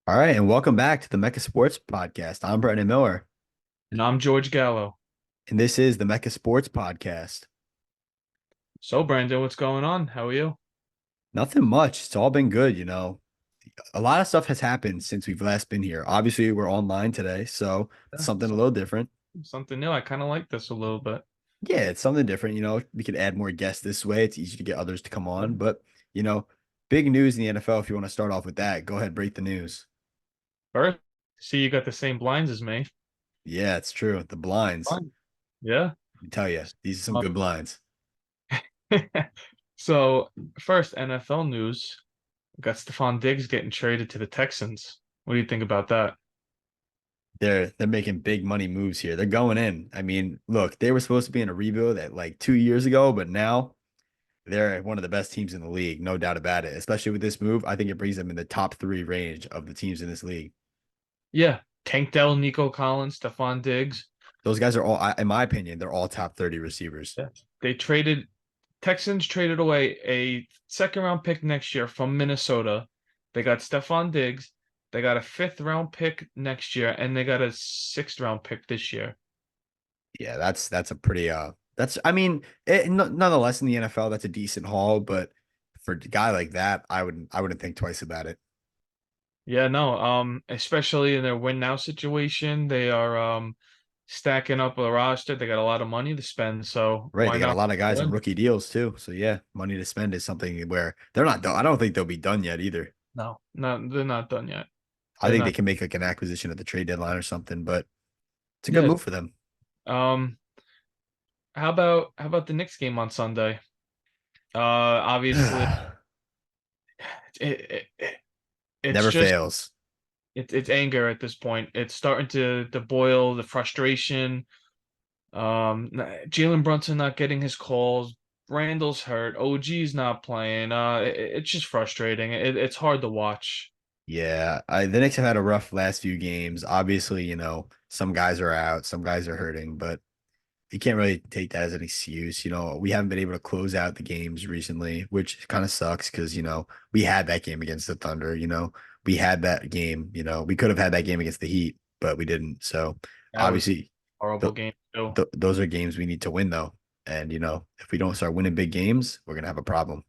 All right, and welcome back to the Mecca Sports Podcast. I'm Brendan Miller, And I'm George Gallo. and this is the Mecca Sports Podcast. So, Brandon, what's going on? How are you? Nothing much. It's all been good, you know. A lot of stuff has happened since we've last been here. Obviously, we're online today, so it's Yeah, something a little different. something new. I kind of like this a little bit. Yeah, it's something different. You know, we could add more guests this way. It's easy to get others to come on, but you know, big news in the NFL. If you want to start off with that, go ahead, break the news. First, see, you got the same blinds as me. Yeah, it's true. The blinds. Fine. Yeah. Let me tell you, these are some Um, good blinds. so, first NFL news. We got Stephon Diggs getting traded to the Texans. What do you think about that? They're making big money moves here. They're going in. I mean, look, they were supposed to be in a rebuild at like 2 years ago, but now they're one of the best teams in the league, no doubt about it. Especially with this move, I think it brings them in the top three range of the teams in this league. Yeah. Tank Dell, Nico Collins, Stephon Diggs. Those guys are all, in my opinion, they're all top 30 receivers. Yeah. They traded, Texans traded away a second round pick next year from Minnesota. They got Stephon Diggs. They got a fifth round pick next year, and they got a sixth round pick this year. Yeah, that's a pretty that's I mean, nonetheless in the NFL, that's a decent haul, but for a guy like that, I wouldn't think twice about it. Yeah, no, especially in their win now situation, they are stacking up a roster. They got a lot of money to spend, so Right. why They got a not lot of guys on win? rookie deals too. So yeah, money to spend is something where they're not done. I don't think they'll be done yet either. No, no, they're not done yet. I They're think they not. can make like an acquisition at the trade deadline or something, but it's a good Yeah. move for them. Um, how about the Knicks game on Sunday? Obviously, it, it, it's Never just fails. it's anger at this point. It's starting to boil, the frustration. Jalen Brunson not getting his calls. Randall's hurt. OG's not playing. It's just frustrating. It's hard to watch. Yeah, the Knicks have had a rough last few games. Obviously, you know, some guys are out, some guys are hurting, but you can't really take that as an excuse. You know, we haven't been able to close out the games recently, which kind of sucks because, you know, we had that game against the Thunder, you know, we had that game, you know, we could have had that game against the Heat, but we didn't. So That was a obviously, horrible th game too. th those are games we need to win, though. And, you know, if we don't start winning big games, we're going to have a problem.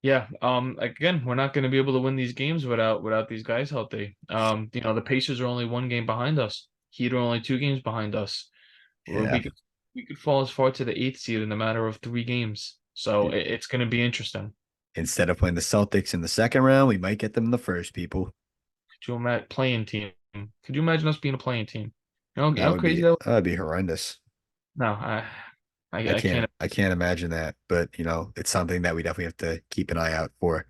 Yeah. Again, we're not going to be able to win these games without these guys healthy. The Pacers are only one game behind us. Heat are only two games behind us. We Yeah. we could we could fall as far to the eighth seed in a matter of three games. So it's going to be interesting. Instead of playing the Celtics in the second round, we might get them in the first, people. Could you imagine playing team? Could you imagine us being a playing team? You That know how would crazy be that would. that would be horrendous. No, I I can't can't. I can't imagine that, but you know, it's something that we definitely have to keep an eye out for.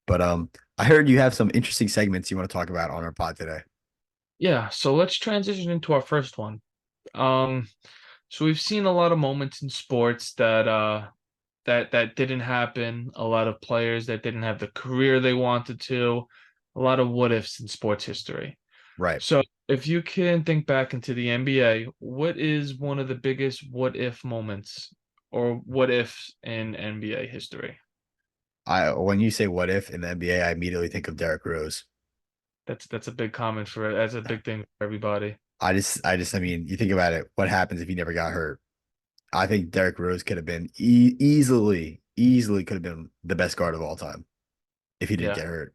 But I heard you have some interesting segments you want to talk about on our pod today. Yeah, so let's transition into our first one. Um, so we've seen a lot of moments in sports that didn't happen, a lot of players that didn't have the career they wanted to, a lot of what ifs in sports history. Right. So if you can think back into the NBA, what is one of the biggest what if moments or what ifs in NBA history? I when you say what if in the NBA, I immediately think of Derrick Rose. That's a big comment for it. That's a big thing for everybody. I mean, you think about it, what happens if he never got hurt? I think Derrick Rose could have been easily could have been the best guard of all time if he didn't Yeah. get hurt.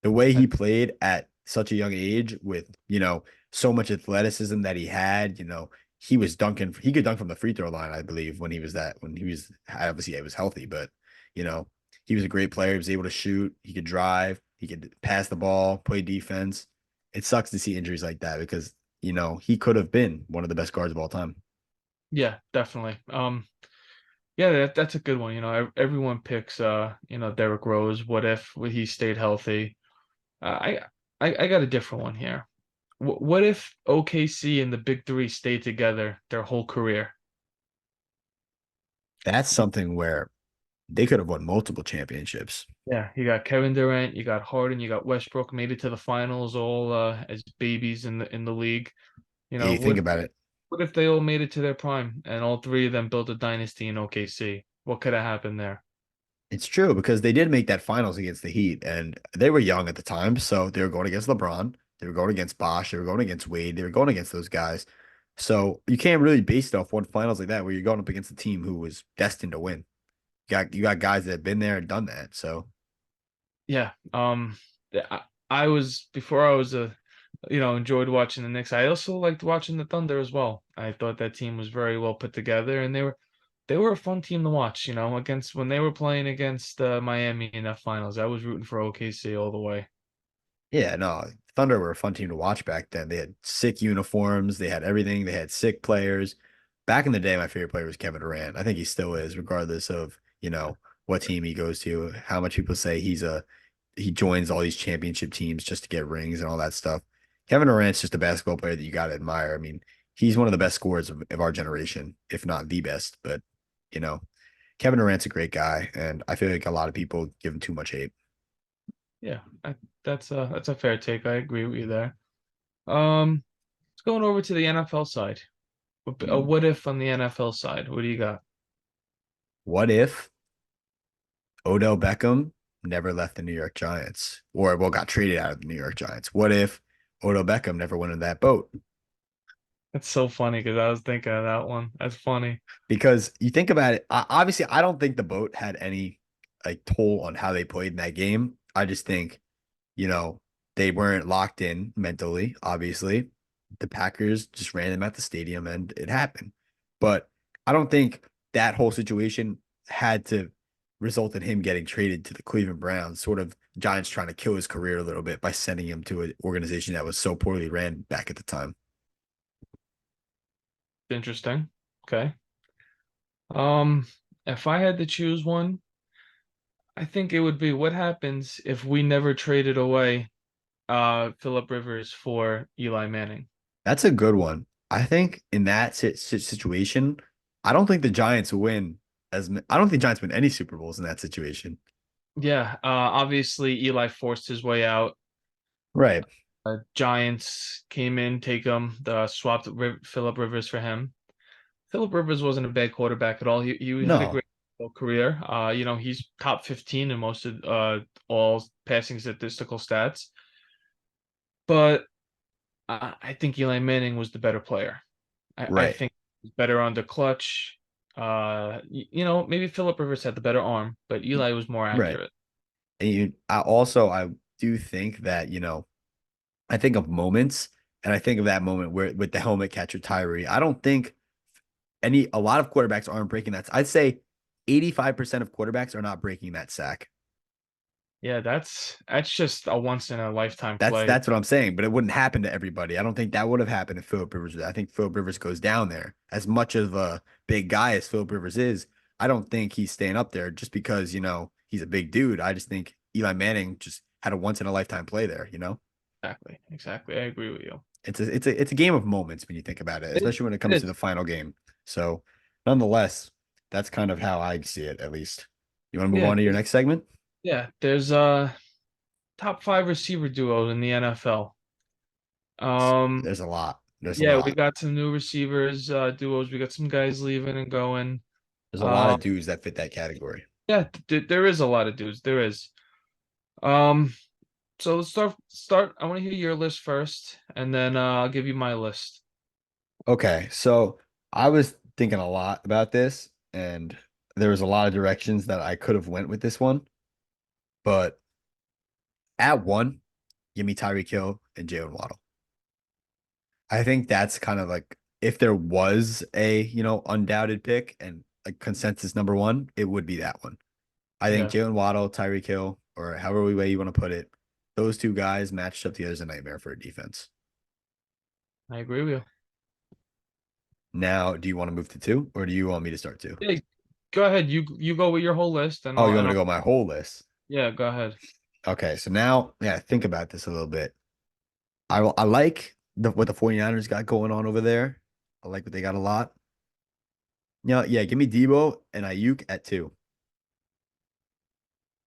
The way I- he played at such a young age with, you know, so much athleticism that he had, you know, he could dunk from the free throw line, I believe, when he was obviously he was healthy, but you know, he was a great player. He was able to shoot, he could drive, he could pass the ball, play defense. It sucks to see injuries like that because, you know, he could have been one of the best guards of all time. Yeah, definitely. Yeah, that's a good one. Everyone picks Derrick Rose. What if he stayed healthy? I got a different one here. What if OKC and the Big Three stayed together their whole career? That's something where they could have won multiple championships. Yeah, you got Kevin Durant, you got Harden, you got Westbrook made it to the finals all as babies in the league. You Yeah, know, you think what about it. what if they all made it to their prime and all three of them built a dynasty in OKC? What could have happened there? It's true because they did make that finals against the Heat, and they were young at the time, so they were going against LeBron, they were going against Bosh, they were going against Wade, they were going against those guys. So you can't really base it off one finals like that where you're going up against a team who was destined to win. You got guys that have been there and done that. So Yeah. Yeah, I was before I was a enjoyed watching the Knicks. I also liked watching the Thunder as well. I thought that team was very well put together, and they were a fun team to watch. Against when they were playing against Miami in that finals. I was rooting for OKC all the way. yeah, no, Thunder were a fun team to watch back then. They had sick uniforms, they had everything, they had sick players. Back in the day, my favorite player was Kevin Durant. I think he still is, regardless of, what team he goes to, how much people say he joins all these championship teams just to get rings and all that stuff. Kevin Durant's just a basketball player that you got to admire. I mean, he's one of the best scorers of our generation, if not the best. But, you know, Kevin Durant's a great guy, and I feel like a lot of people give him too much hate. Yeah, that's a fair take. I agree with you there. Let's going over to the NFL side. A Hmm. what if on the NFL side? What do you got? What if Odell Beckham never left the New York Giants, or well, got traded out of the New York Giants? What if Odell Beckham never went in that boat? That's so funny because I was thinking of that one. That's funny. Because you think about it, obviously, I don't think the boat had any like toll on how they played in that game. I just think, you know, they weren't locked in mentally. Obviously, the Packers just ran them at the stadium, and it happened. But I don't think that whole situation had to result in him getting traded to the Cleveland Browns. Sort of Giants trying to kill his career a little bit by sending him to an organization that was so poorly ran back at the time. Interesting. Okay. Um, if I had to choose one, I think it would be what happens if we never traded away Philip Rivers for Eli Manning. That's a good one. I think in that situation, I don't think the Giants win I don't think Giants win any Super Bowls in that situation. Yeah, obviously Eli forced his way out. Right. Giants came in, take him, swapped Philip Rivers for him. Philip Rivers wasn't a bad quarterback at all. He had a No. great career. He's top 15 in most of all passing statistical stats. But I think Eli Manning was the better player. I Right. think he's better on the clutch. Maybe Philip Rivers had the better arm, but Eli was more Right. accurate. And I do think that, I think of moments and I think of that moment where with the helmet catch with Tyree. I don't think a lot of quarterbacks aren't breaking that. I'd say 85% of quarterbacks are not breaking that sack. Yeah, that's just a once in a lifetime That's play. that's what I'm saying, but it wouldn't happen to everybody. I don't think that would have happened if Philip Rivers was there. I think Philip Rivers goes down there. As much of a big guy as Philip Rivers is, I don't think he's staying up there just because, he's a big dude. I just think Eli Manning just had a once in a lifetime play there. Exactly, exactly. I agree with you. It's a game of moments when you think about it, It, especially when it it comes to is. the final game. So, nonetheless, that's kind of how I see it, at least. You want to move Yeah, on to your next segment? there's top five receiver duos in the NFL. There's a lot. There's a Yeah, we lot. got some new receivers duos. We got some guys leaving and going. There's a lot Uh, of dudes that fit that category. yeah, there is a lot of dudes. There is. Um, so let's start. I want to hear your list first, and then I'll give you my list. Okay, so I was thinking a lot about this, and there was a lot of directions that I could have went with this one. But at one, give me Tyreek Hill and Jalen Waddle. I think that's kind of like if there was a undoubted pick and a consensus number one, it would be that one. I think Yeah, Jalen Waddle, Tyreek Hill, or however way you want to put it, those two guys matched up together as a nightmare for a defense. I agree with you. Now, do you want to move to two, or do you want me to start two? Yeah, go ahead. You go with your whole list, and Oh, I'll you want and me to I'll. go my whole list? Yeah, go ahead. Okay, so now, yeah, think about this a little bit. I like what the 49ers got going on over there. I like what they got a lot. Yeah, give me Debo and Ayuk at two.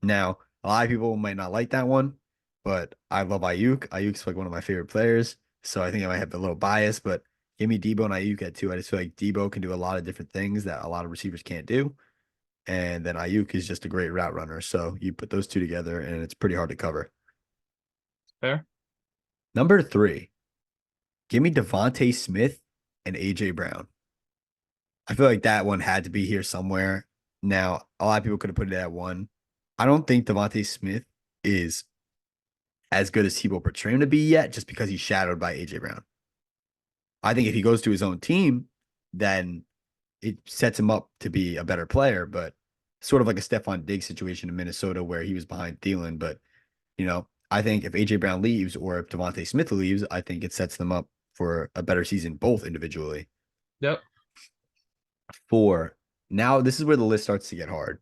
Now, a lot of people might not like that one, but I love Ayuk. Ayuk's like one of my favorite players, so I think I might have a little bias, but give me Debo and Ayuk at two. I just feel like Debo can do a lot of different things that a lot of receivers can't do. and then Ayuk is just a great route runner. So you put those two together, and it's pretty hard to cover. Fair. Number three, give me Devontae Smith and AJ Brown. I feel like that one had to be here somewhere. Now, a lot of people could have put it at one. I don't think Devontae Smith is as good as people portray him to be yet, just because he's shadowed by AJ Brown. I think if he goes to his own team, then it sets him up to be a better player. But sort of like a Stephon Diggs situation in Minnesota where he was behind Thielen. But I think if AJ Brown leaves or if Devontae Smith leaves, I think it sets them up for a better season, both individually. Yep. Four. Now this is where the list starts to get hard.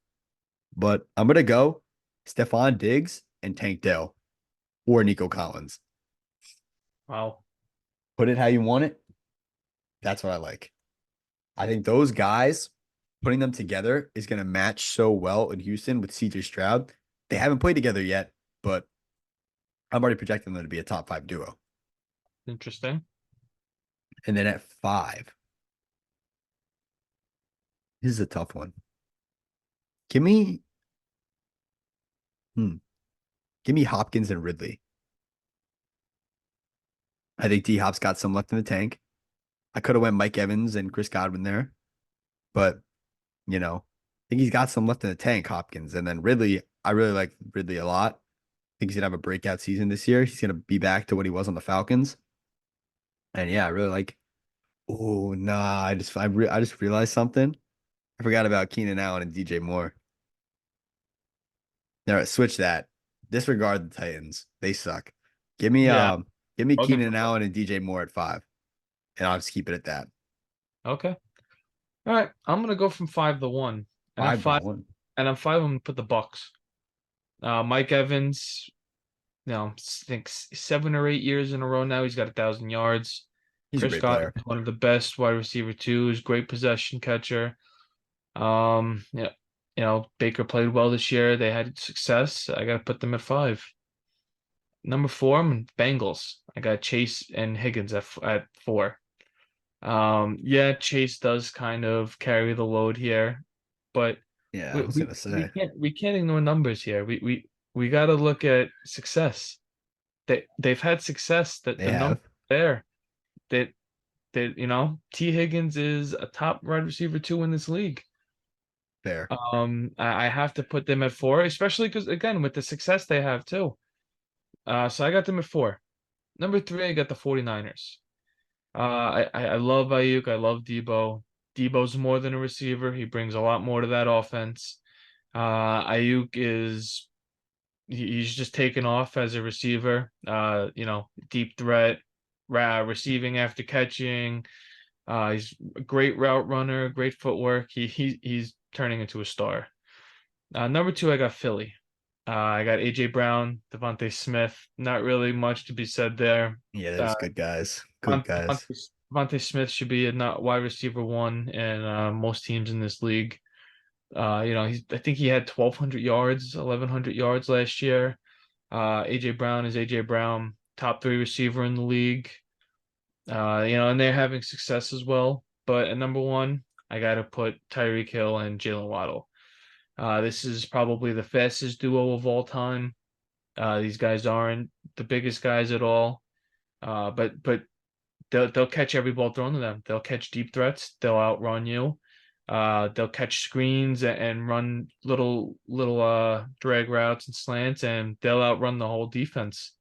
But I'm gonna go Stephon Diggs and Tank Dell or Nico Collins. Wow. Put it how you want it. That's what I like. I think those guys putting them together is going to match so well in Houston with CJ Stroud. They haven't played together yet, but I'm already projecting them to be a top five duo. Interesting. And then at five, this is a tough one. Give me, hmm, give me Hopkins and Ridley. I think D Hop's got some left in the tank. I could have went Mike Evans and Chris Godwin there, but I think he's got some left in the tank, Hopkins. And then Ridley, I really like Ridley a lot. I think he's gonna have a breakout season this year. He's gonna be back to what he was on the Falcons. And yeah, I really like. Oh nah, I just realized something. I forgot about Keenan Allen and DJ Moore. All right, switch that. Disregard the Titans. They suck. Give me Yeah. um give me Looking for Keenan Allen and DJ Moore at five. And I'll just keep it at that. okay. All right. I'm gonna go from 5 to 1. And at Five to five one. and I'm five, I'm gonna put the Bucks. Mike Evans, I think 7 or 8 years in a row now, he's got 1,000 yards. He's a Chris great Godwin player. is one of the best wide receiver twos, great possession catcher. Yeah, Baker played well this year. They had success. I gotta put them at five. Number four, I'm Bengals. I got Chase and Higgins at four. Yeah, Chase does kind of carry the load here, but Yeah, I we was we, gonna we say. can't ignore numbers here. We got to look at success. They've had success. That They the number have. there that T Higgins is a top wide receiver two in this league. Fair. I have to put them at four, especially because again with the success they have too. So I got them at four. Number three, I got the 49ers. I love Ayuk. I love Debo. Debo's more than a receiver. He brings a lot more to that offense. Ayuk he's just taken off as a receiver. Deep threat, receiving after catching. He's a great route runner, great footwork. He's turning into a star. Number two, I got Philly. I got AJ Brown, Devontae Smith. Not really much to be said there. Yeah, Uh, there's good guys. Good guys. Devontae Smith should be a not wide receiver one in most teams in this league. I think he had 1,200 yards, 1,100 yards last year. AJ Brown is AJ Brown, top three receiver in the league. And they're having success as well. But at number one, I got to put Tyreek Hill and Jalen Waddle. This is probably the fastest duo of all time. These guys aren't the biggest guys at all, but they'll catch every ball thrown to them. They'll catch deep threats. They'll outrun you. They'll catch screens and run little drag routes and slants, and they'll outrun the whole defense.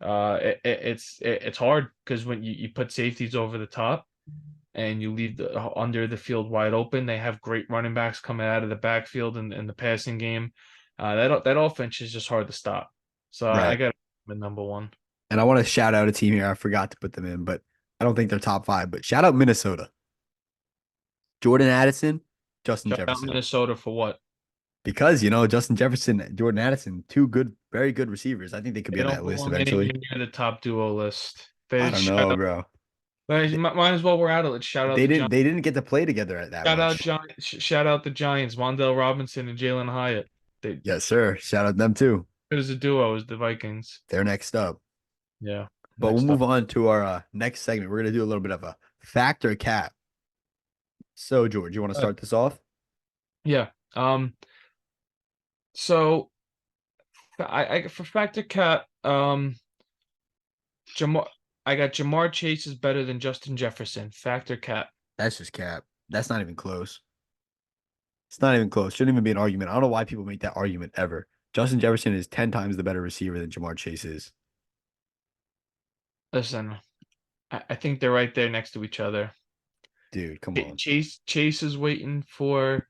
It's hard because when you put safeties over the top and you leave the under the field wide open, they have great running backs coming out of the backfield and the passing game. That offense is just hard to stop. So I Right. got number one. And I want to shout out a team here. I forgot to put them in, but I don't think they're top five. But shout out Minnesota. Jordan Addison, Justin Shout out Jefferson. Minnesota for what? Because, Justin Jefferson, Jordan Addison, two good, very good receivers. I think they could be They on don't that list belong anywhere eventually. near the top duo list. I They don't shout know, out. bro. Might might as well we're at it. Let's shout out They the didn't Giants. they didn't get to play together that much. Shout out the Giants. Wandale Robinson and Jalen Hyatt. They Yes, sir. Shout out them too. as a duo as the Vikings. They're next up. Yeah. But we'll Next up. move on to our next segment. We're gonna do a little bit of a factor cap. So, George, you want to start this off? Yeah. So I for factor cat, Jamar, I got Jamar Chase is better than Justin Jefferson. Factor cat. That's just cap. That's not even close. It's not even close. Shouldn't even be an argument. I don't know why people make that argument ever. Justin Jefferson is 10 times the better receiver than Jamar Chase is. Listen, I think they're right there next to each other. Dude, come on. Chase is waiting for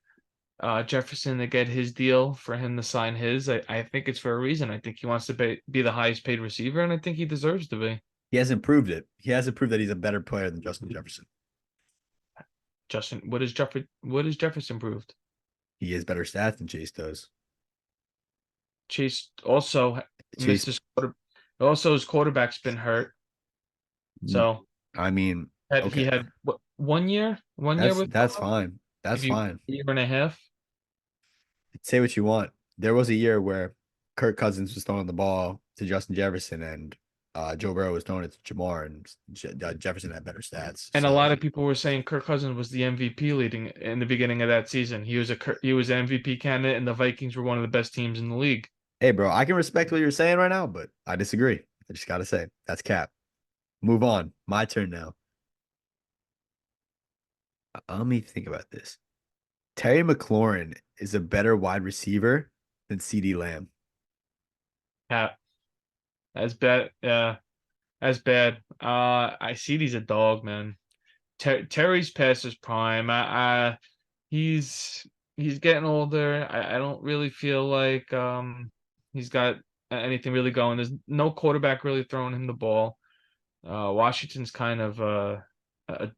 Jefferson to get his deal for him to sign his. I think it's for a reason. I think he wants to be the highest paid receiver, and I think he deserves to be. He hasn't proved it. He hasn't proved that he's a better player than Justin Jefferson. Justin, what has Jefferson proved? He has better stats than Chase does. Chase also missed Chase, his quarter. Also, his quarterback's been hurt, so I mean, he okay. had what 1 year, 1 year That's with that's fine. That's maybe fine. a year and a half. Say what you want. There was a year where Kirk Cousins was throwing the ball to Justin Jefferson and Joe Burrow was throwing it to Jamar and Jefferson had better stats. And a So, lot of people were saying Kirk Cousins was the MVP leading in the beginning of that season. He was an MVP candidate, and the Vikings were one of the best teams in the league. hey, bro, I can respect what you're saying right now, but I disagree. I just got to say that's cap. Move on. My turn now. Let me think about this. Terry McLaurin is a better wide receiver than CD Lamb. Yeah, that's bad. Yeah, that's bad. I see he's a dog, man. Terry's past his prime. He's he's getting older. I don't really feel like he's got anything really going. There's no quarterback really throwing him the ball. Washington's kind of a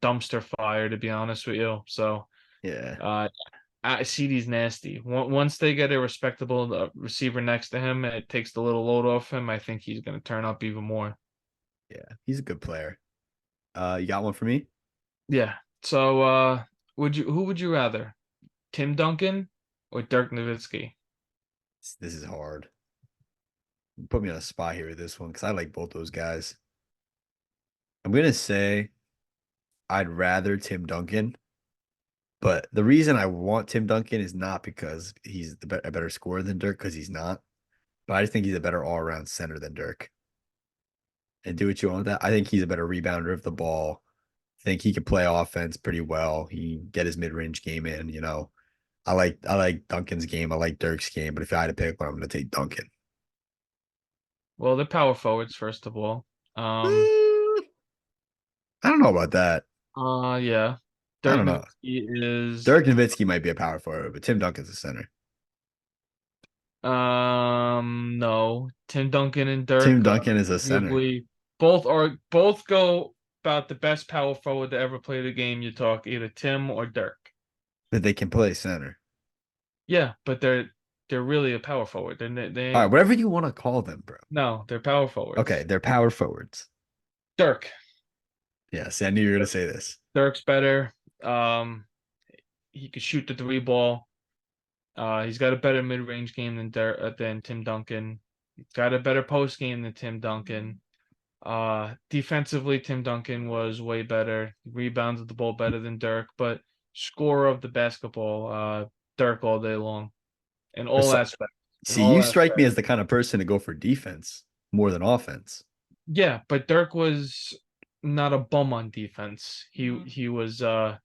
dumpster fire, to be honest with you. So Yeah. uh, CD's nasty. Once they get a respectable receiver next to him, it takes the little load off him. I think he's going to turn up even more. Yeah. He's a good player. You got one for me? Yeah. So would you who would you rather? Tim Duncan or Dirk Nowitzki? This is hard. Put me on a spot here with this one because I like both those guys. I'm gonna say I'd rather Tim Duncan, but the reason I want Tim Duncan is not because he's a better scorer than Dirk, because he's not. But I just think he's a better all-around center than Dirk. And do what you want with that. I think he's a better rebounder of the ball. I think he could play offense pretty well. He get his mid-range game in, you know. I like Duncan's game. I like Dirk's game, but if I had to pick one, I'm gonna take Duncan. Well, they're power forwards, first of all. Um, Mm, I don't know about that. yeah. I Dirk don't know. Nowitzki is Dirk Nowitzki might be a power forward, but Tim Duncan's a center. no. Tim Duncan and Tim Dirk Duncan is a center. arguably both go about the best power forward to ever play the game. You talk either Tim or Dirk. But they can play center. Yeah, but they're really a power forward. All right, They whatever you want to call them, bro. no, they're power Okay, forwards. they're power forwards. Dirk. Yeah, see, I knew you were gonna say this. Dirk's better. Um, he could shoot the three ball. He's got a better mid-range game than Tim Duncan. He's got a better post game than Tim Duncan. Defensively, Tim Duncan was way better. He rebounded the ball better than Dirk, but scorer of the basketball, Dirk all day long in For all so- aspects. In See, all you strike me aspects. as the kind of person to go for defense more than offense. Yeah, but Dirk was not a bum on defense. He was for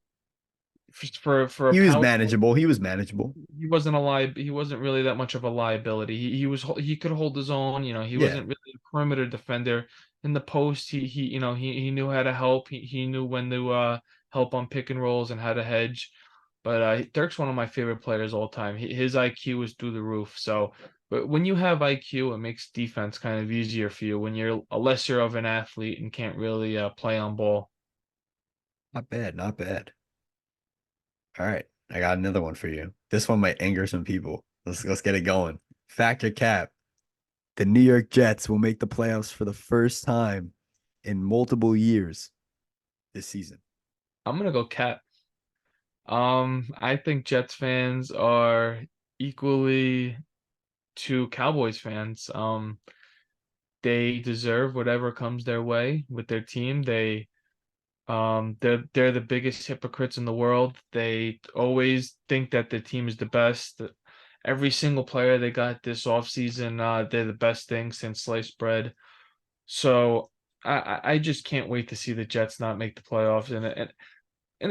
a He was power. manageable. He was manageable. He wasn't really that much of a liability. He could hold his own, he Yeah. wasn't really a perimeter defender. In the post, he knew how to help. He knew when to help on pick and rolls and how to hedge. But Dirk's one of my favorite players all time. His IQ is through the roof. So, but when you have IQ, it makes defense kind of easier for you when you're a lesser of an athlete and can't really play on ball. Not bad, not bad. All right, I got another one for you. This one might anger some people. Let's get it going. Factor cap. The New York Jets will make the playoffs for the first time in multiple years this season. I'm gonna go Cat. I think Jets fans are equally to Cowboys fans. They deserve whatever comes their way with their team. They're the biggest hypocrites in the world. They always think that the team is the best. Every single player they got this offseason, they're the best thing since sliced bread. So I just can't wait to see the Jets not make the playoffs. And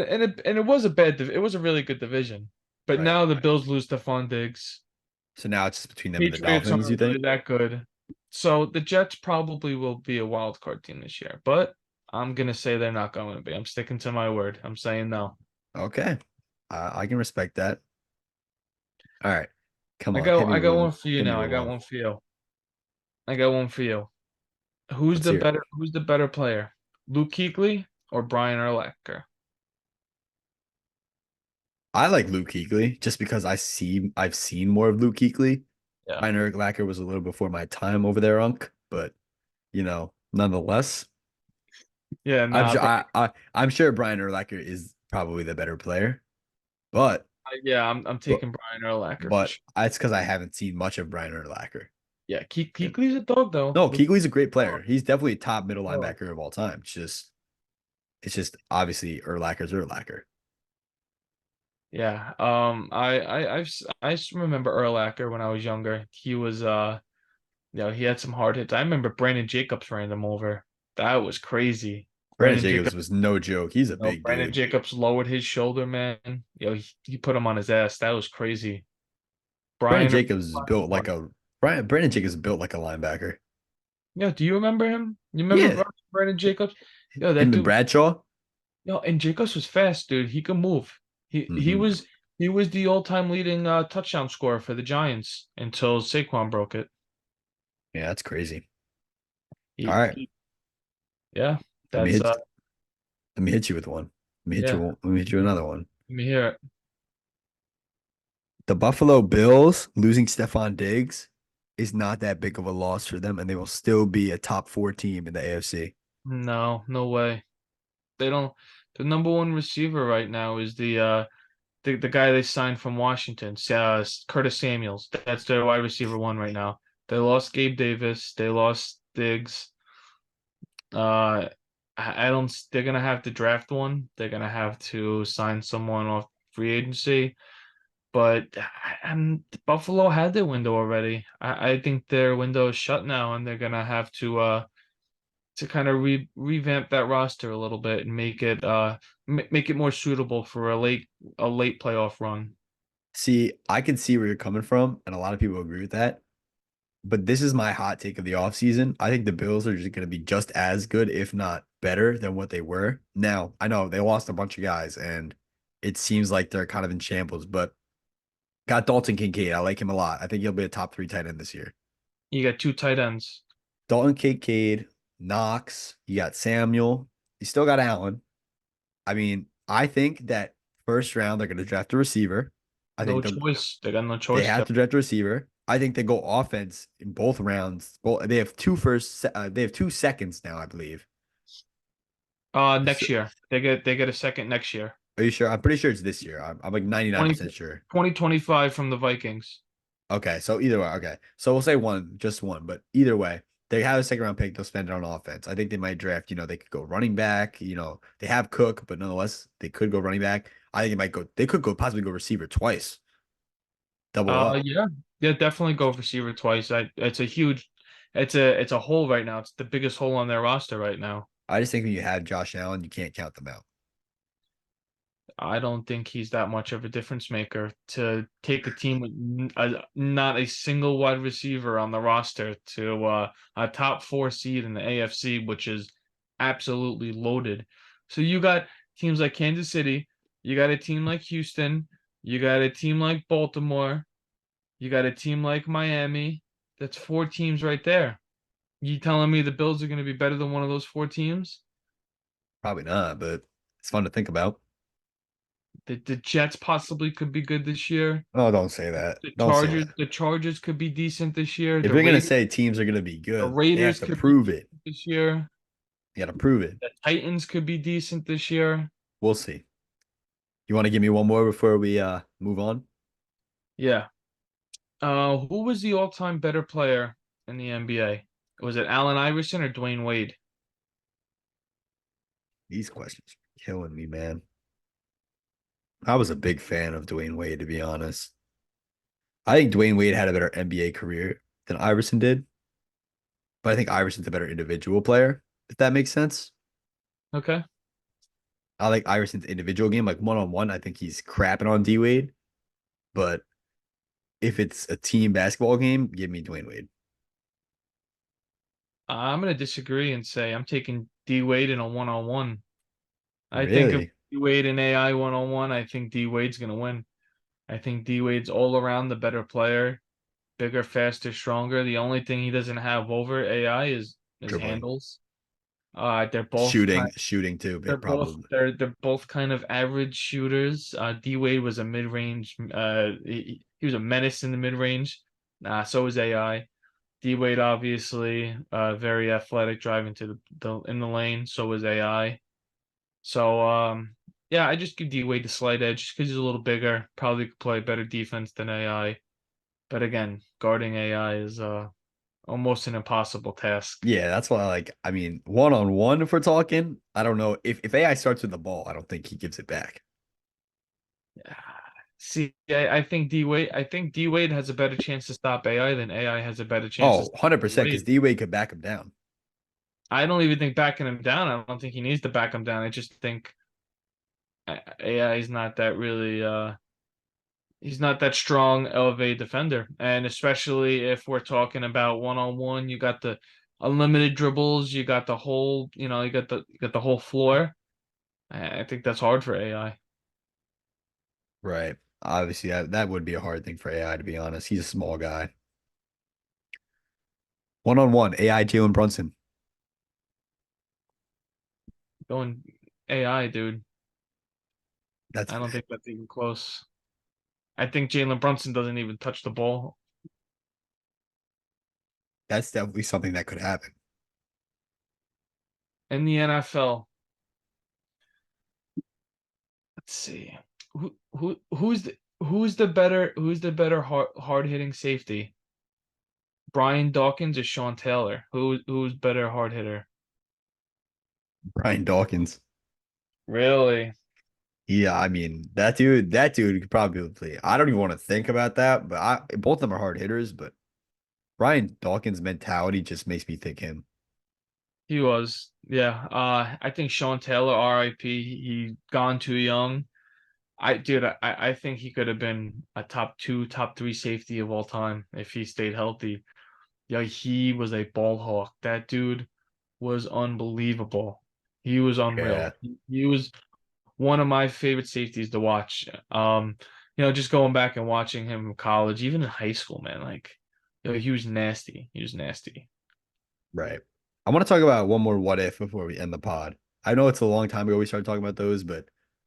it was it was a really good division. But Right. now the Bills lose Stephon Diggs. So now it's just between them and the Patriots Dolphins, you aren't really think? that good. So the Jets probably will be a wild card team this year, but I'm gonna say they're not going to be. I'm sticking to my word. I'm saying no. Okay. I can respect that. All right. Come on, hit me I got with one for you hit me now. I with got one. one for you. I got one for you. Let's hear it. Who's the better player? Luke Kuechly or Brian Urlacher? I like Luke Kuechly just because I've seen more of Luke Kuechly. Yeah. Brian Urlacher was a little before my time over there, Unc, but nonetheless, Yeah, I'm nah, sure bro. I'm sure Brian Urlacher is probably the better player, but Yeah, I'm but taking Brian Urlacher for but sure. it's because I haven't seen much of Brian Urlacher. Yeah, And Kuechly's a dog though. no, Luke Kuechly's a great dog, player. He's definitely a top middle dog. linebacker of all time. It's just obviously Urlacher's Urlacher. Yeah. I just remember Urlacher when I was younger. He was he had some hard hits. I remember Brandon Jacobs ran him over. That was crazy. Brandon Brandon Jacobs Jacobs, was no joke. He's a big Brandon dude. Jacobs lowered his shoulder, man. He put him on his ass. That was crazy. Brandon Brian, Jacobs is built like a Brandon Jacobs is built like a linebacker. yeah, do you remember him? You Yeah, remember Brandon Jacobs? Yo, that him and dude, Bradshaw. and Jacobs was fast, dude. He could move. Hmm. He was the all-time leading touchdown scorer for the Giants until Saquon broke it. Yeah, that's crazy. All He, right, he yeah, let me that's hit let me hit you with one. yeah. Let me hit you another one. Let me hear it. The Buffalo Bills losing Stephon Diggs is not that big of a loss for them, and they will still be a top four team in the AFC. No, no way. They don't. The number one receiver right now is the guy they signed from Washington, Curtis Samuels. That's their wide receiver one right now. They lost Gabe Davis. They lost Diggs. Uh, I don't. They're gonna have to draft one. They're gonna have to sign someone off free agency. But Buffalo had their window already. I think their window is shut now, and they're gonna have to kind of revamp that roster a little bit and make it more suitable for a late playoff run. See, I can see where you're coming from, and a lot of people agree with that. But this is my hot take of the offseason. I think the Bills are just going to be just as good, if not better, than what they were. Now, I know they lost a bunch of guys, and it seems like they're kind of in shambles, but got Dalton Kincaid. I like him a lot. I think he'll be a top three tight end this year. You got two tight ends. Dalton Kincaid, Knox, you got Samuel. You still got Allen. I mean, I think that first round they're going to draft a receiver. I No think choice. They got no they choice have there. to draft a receiver. I think they go offense in both rounds. Well, they have they have 2 seconds now, I believe. So, Next year. They get a second next year. are you sure? I'm pretty sure it's this year. I'm like 20 99% sure. 2025 from the Vikings. Okay, so either way, okay. So we'll say one, just one, but either way, they have a second round pick. They'll spend it on offense. I think they might draft, they could go running back. They have Cook, but nonetheless, they could go running back. I think they could go possibly go receiver twice, double up. Yeah. Yeah, definitely go receiver twice. It's a huge it's a hole right now. It's the biggest hole on their roster right now. I just think when you have Josh Allen, you can't count them out. I don't think he's that much of a difference maker to take a team with not a single wide receiver on the roster to a top four seed in the AFC, which is absolutely loaded. So you got teams like Kansas City, you got a team like Houston, you got a team like Baltimore, you got a team like Miami. That's four teams right there. You telling me the Bills are going to be better than one of those four teams? Probably not, but it's fun to think about. The Jets possibly could be good this year. Oh, don't say that. Don't say that. The Chargers could be decent this year. If you're gonna say teams are gonna be The good, they have Raiders to could be prove it. decent this year. You got to prove it. The Titans could be decent this year. We'll see. You want to give me one more before we move on? Yeah. Who was the all-time better player in the NBA? Was it Allen Iverson or Dwayne Wade? These questions are killing me, man. I was a big fan of Dwayne Wade, to be honest. I think Dwayne Wade had a better NBA career than Iverson did, but I think Iverson's a better individual player, if that makes sense. Okay. I like Iverson's individual game, like one on one. I think he's crapping on D Wade, but if it's a team basketball game, give me Dwayne Wade. I'm gonna disagree and say I'm taking D Wade in a one-on-one. I think if Really? D Wade and AI one-on-one, I think D Wade's gonna win. I think D Wade's all around the better player, bigger, faster, stronger. The only thing he doesn't have over AI is his Dribbling. handles. They're both kind Shooting too, they're both probably. they're both kind of average shooters. D Wade was a mid-range. He was a menace in the mid-range. So was AI. D Wade obviously very athletic, driving to the in the lane. So was AI. So yeah, I just give D Wade the slight edge because he's a little bigger. Probably could play better defense than AI. But again, guarding AI is almost an impossible task. Yeah, that's why I mean, one on one if we're talking, I don't know. If AI starts with the ball, I don't think he gives it back. See, I think D Wade has a better chance to stop AI than AI has a better chance to Oh, stop D 100%, because Wade. D Wade could back him down. I don't even think backing him down. I don't think he needs to back him down. I just think AI is not that really he's not that strong of a defender. And especially if we're talking about one-on-one, you got the unlimited dribbles, you got the whole, you got the whole floor. I think that's hard for AI. Right. Obviously, that would be a hard thing for AI, to be honest. He's a small guy. One on one, AI Jalen Brunson. Going AI, dude. That's I don't think that's even close. I think Jalen Brunson doesn't even touch the ball that's definitely something that could happen. in the NFL. Let's see. Who's the better hard hitting safety? Brian Dawkins or Sean Taylor? Who's better hard hitter? Brian Dawkins. Really? Yeah, I mean, that dude could probably play. I don't even want to think about that, but both of them are hard hitters, but Brian Dawkins' mentality just makes me think him. He was. Yeah. I think Sean Taylor, RIP, he gone too young. I think he could have been a top two, top three safety of all time if he stayed healthy. Yeah, he was a ball hawk. That dude was unbelievable. He was Yeah. unreal. He was one of my favorite safeties to watch. Just going back and watching him in college, even in high school, man, like, he was nasty. He was nasty. Right. I want to talk about one more what if before we end the pod. I know it's a long time ago we started talking about those, but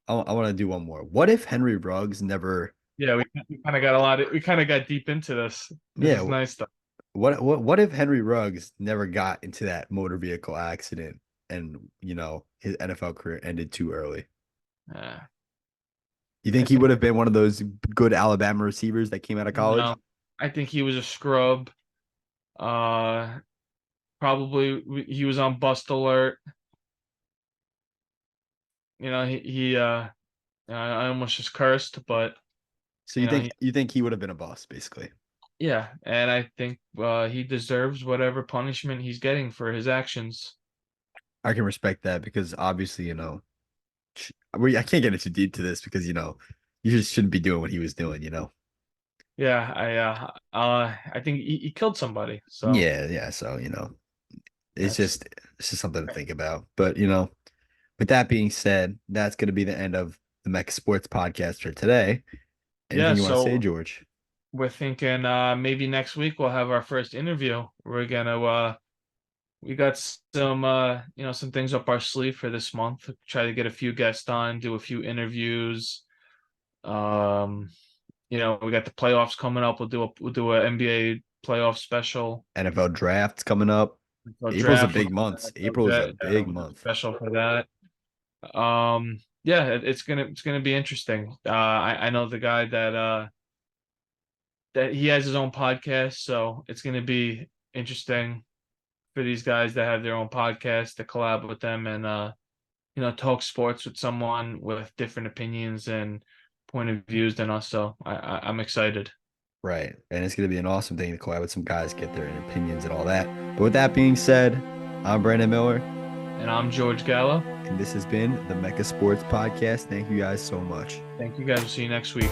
I want to do one more. What if Henry Ruggs never, Yeah, we kind of got a lot we kind of got deep into this. This is yeah, nice stuff. what if Henry Ruggs never got into that motor vehicle accident and, his NFL career ended too early? Uh, You I think he think would have been one of those good Alabama receivers that came out of no, college? I think he was a scrub. Uh, Probably he was on bust alert. I almost just cursed, but So you you know, think he you think he would have been a boss, basically? yeah, and I think he deserves whatever punishment he's getting for his actions. I can respect that because obviously, I can't get into deep to this because you just shouldn't be doing what he was doing. Yeah, I think he killed somebody. So Yeah, yeah. So, it's that's just it's just something to think about. But with that being said, that's gonna be the end of the Mecca Sports podcast for today. yeah. Anything you want to say, So George? we're thinking maybe next week we'll have our first interview. We got some things up our sleeve for this month. Try to get a few guests on, do a few interviews. Um, we got the playoffs coming up. We'll do a NBA playoff special. NFL drafts coming up. A April's a draft. We'll big do month. an April is a NFL big month. special for that. Yeah, it's gonna be interesting. I know the guy that he has his own podcast, so it's gonna be interesting for these guys that have their own podcast to collab with them and talk sports with someone with different opinions and point of views than us. So I'm excited. Right. And it's going to be an awesome thing to collab with some guys, get their opinions and all that. But with that being said, I'm Brandon Miller. And I'm George Gallo. And this has been the Mecca Sports Podcast. Thank you guys so much. Thank you guys. We'll see you next week.